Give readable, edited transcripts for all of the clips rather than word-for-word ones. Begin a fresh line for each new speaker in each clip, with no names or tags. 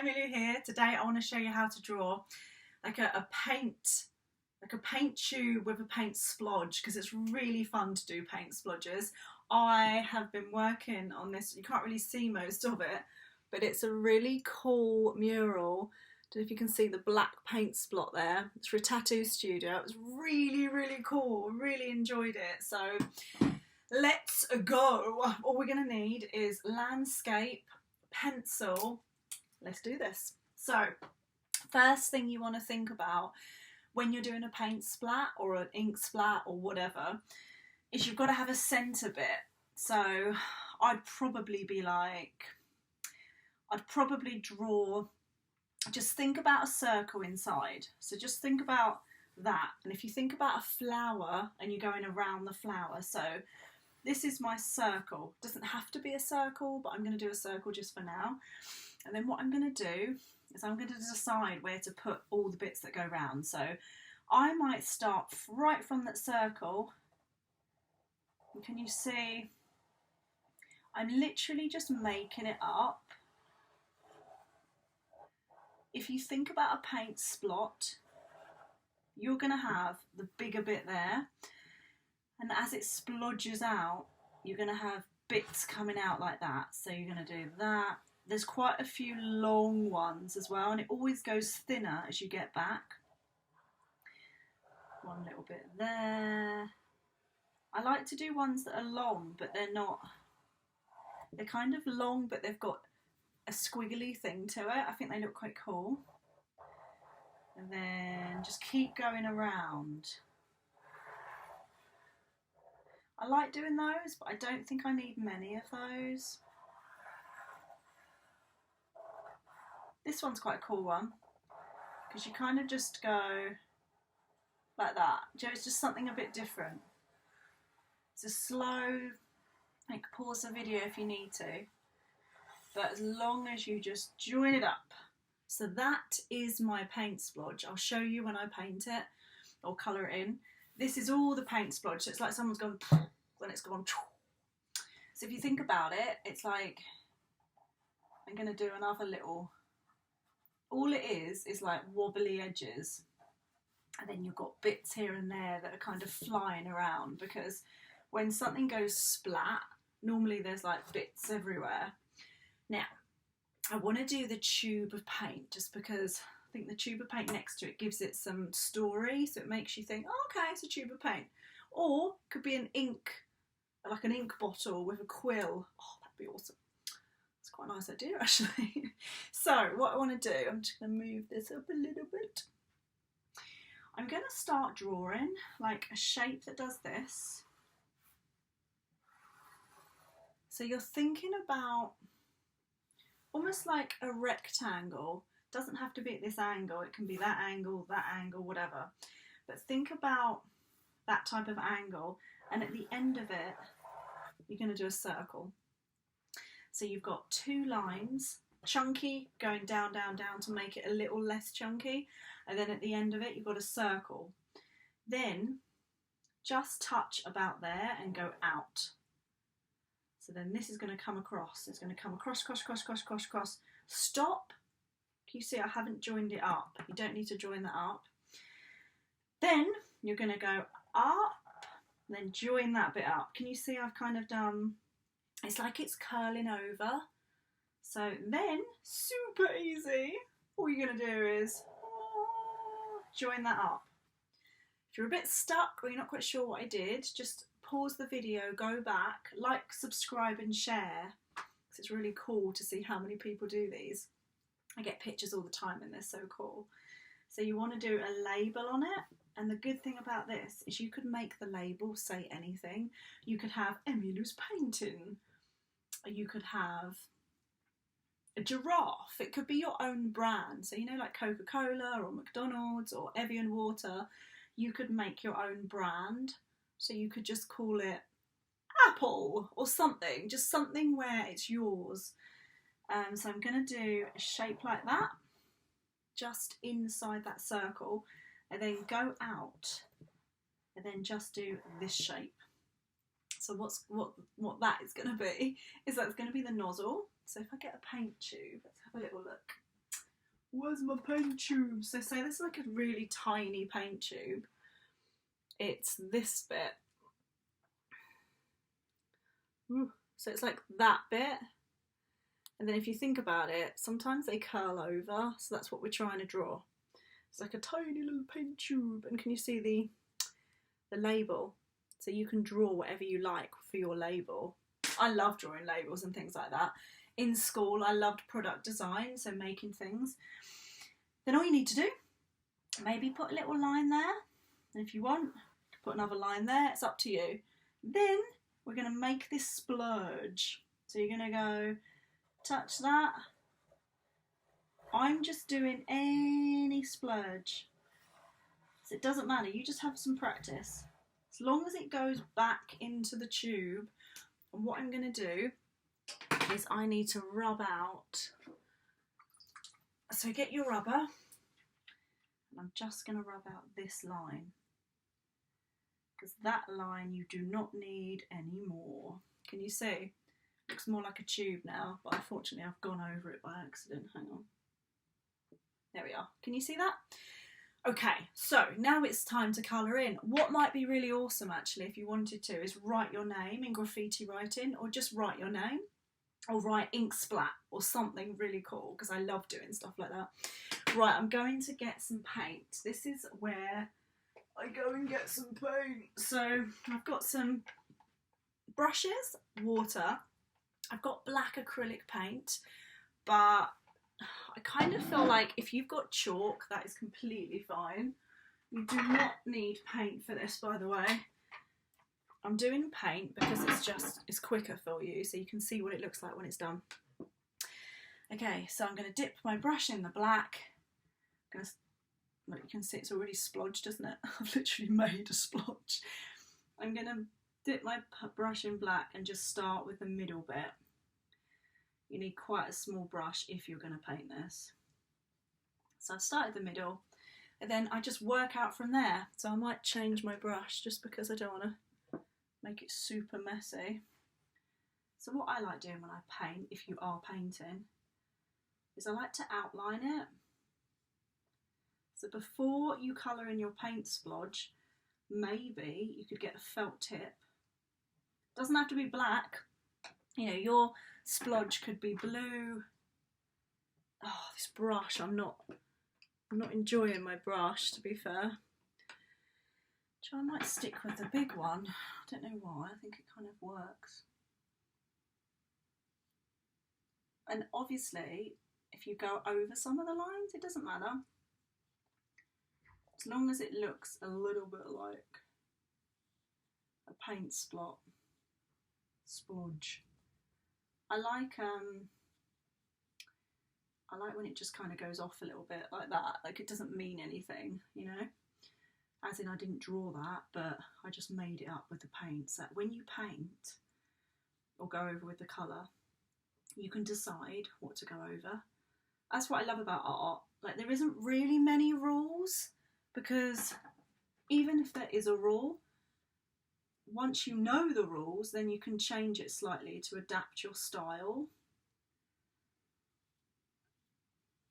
emmy-lou here. Today I want to show you how to draw like a paint tube with a paint splodge, because it's really fun to do paint splodges. I have been working on this. You can't really see most of it, but it's a really cool mural. I don't know if you can see the black paint splot there. It's for a tattoo studio. It was really, really cool. Really enjoyed it. So let's go. All we're going to need is landscape, pencil. Let's do this. So first thing you want to think about when you're doing a paint splat or an ink splat or whatever is you've got to have a centre bit. So I'd probably draw, just think about a circle inside. So just think about that. And if you think about a flower and you're going around the flower, so this is my circle. It doesn't have to be a circle, but I'm going to do a circle just for now. And then what I'm going to do is I'm going to decide where to put all the bits that go round. So I might start right from that circle. And can you see? I'm literally just making it up. If you think about a paint splot, you're going to have the bigger bit there. And as it splodges out, you're going to have bits coming out like that. So you're going to do that. There's quite a few long ones as well, and it always goes thinner as you get back. One little bit there. I like to do ones that are long, but they're not. They're kind of long, but they've got a squiggly thing to it. I think they look quite cool. And then just keep going around. I like doing those, but I don't think I need many of those. This one's quite a cool one, because you kind of just go like that. It's just something a bit different. It's a slow, like pause the video if you need to, but as long as you just join it up. So that is my paint splodge. I'll show you when I paint it or colour it in. This is all the paint splodge, so it's like someone's gone when it's gone. So if you think about it, it's like I'm going to do another little. All it is like wobbly edges, and then you've got bits here and there that are kind of flying around, because when something goes splat, normally there's like bits everywhere. Now, I want to do the tube of paint just because I think the tube of paint next to it gives it some story, so it makes you think, oh, okay, it's a tube of paint. Or it could be an ink, like an ink bottle with a quill. Oh, that'd be awesome. Quite a nice idea actually. So what I want to do, I'm just going to move this up a little bit. I'm going to start drawing like a shape that does this. So you're thinking about almost like a rectangle. Doesn't have to be at this angle, it can be that angle, whatever. But think about that type of angle, and at the end of it you're going to do a circle. So you've got two lines, chunky, going down, down, down to make it a little less chunky. And then at the end of it, you've got a circle. Then just touch about there and go out. So then this is going to come across. It's going to come across, cross, cross, cross, cross, cross. Stop. Can you see I haven't joined it up? You don't need to join that up. Then you're going to go up, then join that bit up. Can you see I've kind of done... It's like it's curling over. So then, super easy, all you're going to do is join that up. If you're a bit stuck or you're not quite sure what I did, just pause the video, go back, like, subscribe and share, because it's really cool to see how many people do these. I get pictures all the time and they're so cool. So you want to do a label on it. And the good thing about this is you could make the label say anything. You could have emmy-lou's painting. You could have a giraffe. It could be your own brand. So, you know, like Coca-Cola or McDonald's or Evian water, you could make your own brand. So you could just call it Apple or something, just something where it's yours. So I'm going to do a shape like that, just inside that circle, and then go out, and then just do this shape. So what that is going to be is that's going to be the nozzle. So if I get a paint tube, let's have a little look. Where's my paint tube? So say this is like a really tiny paint tube. It's this bit. So it's like that bit. And then if you think about it, sometimes they curl over. So that's what we're trying to draw. It's like a tiny little paint tube. And can you see the label? So you can draw whatever you like for your label. I love drawing labels and things like that. In school, I loved product design, so making things. Then all you need to do, maybe put a little line there. And if you want, put another line there. It's up to you. Then we're going to make this splurge. So you're going to go touch that. I'm just doing any splurge. So it doesn't matter. You just have some practice. As long as it goes back into the tube. And what I'm going to do is I need to rub out. So get your rubber. And I'm just going to rub out this line. Because that line you do not need anymore. Can you see? Looks more like a tube now, but unfortunately I've gone over it by accident. Hang on. There we are. Can you see that? Okay, so now it's time to colour in. What might be really awesome actually if you wanted to is write your name in graffiti writing, or just write your name, or write ink splat or something really cool, because I love doing stuff like that. Right, I'm going to get some paint. This is where I go and get some paint. So I've got some brushes, water. I've got black acrylic paint, but I kind of feel like if you've got chalk, that is completely fine. You do not need paint for this, by the way. I'm doing paint because it's quicker for you, so you can see what it looks like when it's done. Okay, so I'm going to dip my brush in the black. Look, you can see it's already splodged, isn't it? I've literally made a splodge. I'm going to dip my brush in black and just start with the middle bit. You need quite a small brush if you're going to paint this. So I've started the middle, and then I just work out from there. So I might change my brush just because I don't want to make it super messy. So what I like doing when I paint, if you are painting, is I like to outline it. So before you colour in your paint splodge, maybe you could get a felt tip. Doesn't have to be black. You know, your splodge could be blue. Oh, this brush, I'm not enjoying my brush, to be fair. So I might stick with the big one. I don't know why, I think it kind of works. And obviously, if you go over some of the lines, it doesn't matter. As long as it looks a little bit like a paint splodge. I like when it just kind of goes off a little bit like that, like it doesn't mean anything, you know, as in I didn't draw that, but I just made it up with the paint. So when you paint or go over with the colour, you can decide what to go over. That's what I love about art. Like, there isn't really many rules, because even if there is a rule, once you know the rules, then you can change it slightly to adapt your style.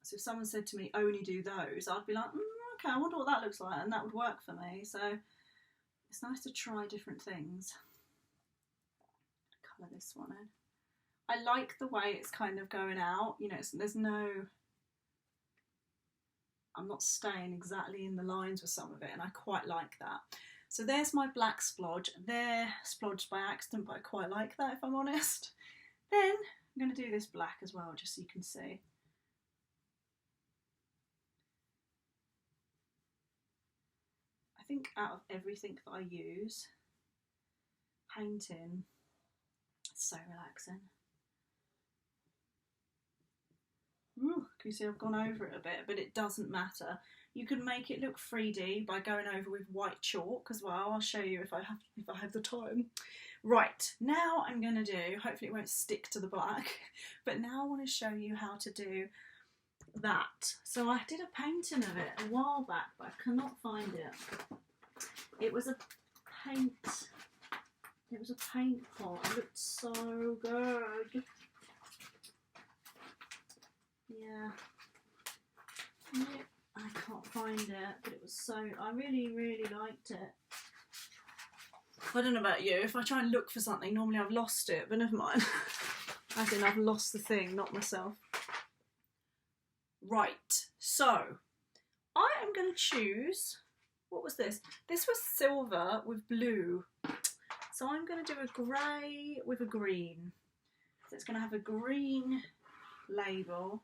So if someone said to me, only do those, I'd be like, okay, I wonder what that looks like, and that would work for me. So it's nice to try different things. Colour this one in. I like the way it's kind of going out, you know, there's no, I'm not staying exactly in the lines with some of it, and I quite like that. So there's my black splodge. They're splodged by accident, but I quite like that, if I'm honest. Then I'm going to do this black as well, just so you can see. I think out of everything that I use, painting is so relaxing. Ooh, can you see I've gone over it a bit, but it doesn't matter. You can make it look 3D by going over with white chalk as well. I'll show you if I have the time. Right, now I'm going to do, hopefully it won't stick to the black, but now I want to show you how to do that. So I did a painting of it a while back, but I cannot find it. It was a paint pot. It looked so good. Yeah. I can't find it, but it was so, I really, really liked it. I don't know about you, if I try and look for something, normally I've lost it, but never mind. As in, I've lost the thing, not myself. Right, so I am going to choose, what was this? This was silver with blue. So I'm going to do a grey with a green. So it's going to have a green label.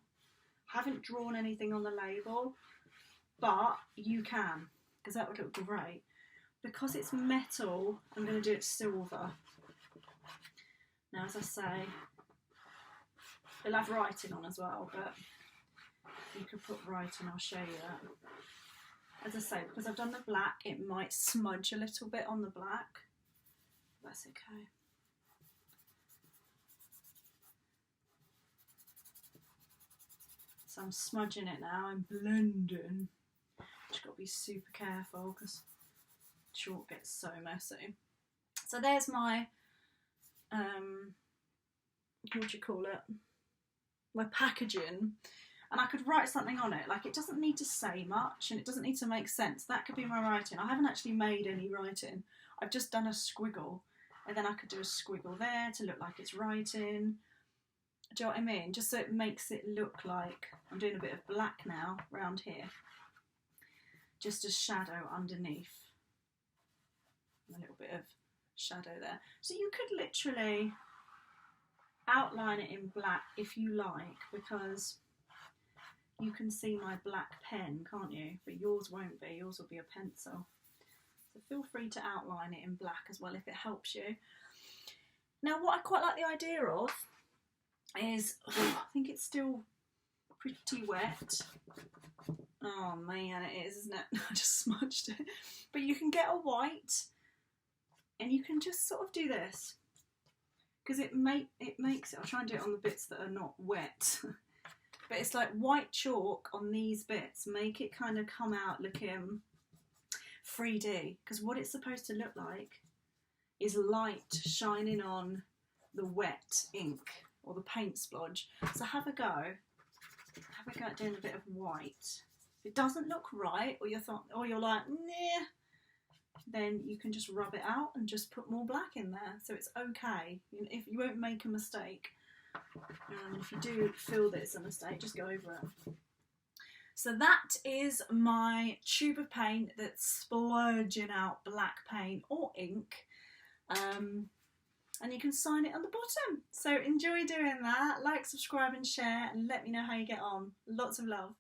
I haven't drawn anything on the label, but you can, because that would look great. Because it's metal, I'm going to do it silver. Now, as I say, it'll have writing on as well, but you could put writing, I'll show you that. As I say, because I've done the black, it might smudge a little bit on the black. That's okay. So I'm smudging it now, I'm blending. Just got to be super careful because chalk gets so messy. So there's my, what do you call it? My packaging. And I could write something on it. Like, it doesn't need to say much and it doesn't need to make sense. That could be my writing. I haven't actually made any writing. I've just done a squiggle. And then I could do a squiggle there to look like it's writing. Do you know what I mean? Just so it makes it look like, I'm doing a bit of black now around here. Just a shadow underneath. A little bit of shadow there. So you could literally outline it in black if you like, because you can see my black pen, can't you? But yours won't be, yours will be a pencil. So feel free to outline it in black as well if it helps you. Now what I quite like the idea of is, I think it's still pretty wet. Oh man, it is, isn't it? I just smudged it. But you can get a white and you can just sort of do this. Because it makes it, I'll try and do it on the bits that are not wet. But it's like white chalk on these bits, make it kind of come out looking 3D. Because what it's supposed to look like is light shining on the wet ink or the paint splodge. So have a go at doing a bit of white. If it doesn't look right, or you're like, nah, then you can just rub it out and just put more black in there. So it's okay. If you won't make a mistake. If you do feel that it's a mistake, just go over it. So that is my tube of paint that's splurging out black paint or ink. And you can sign it on the bottom. So enjoy doing that. Like, subscribe and share, and let me know how you get on. Lots of love.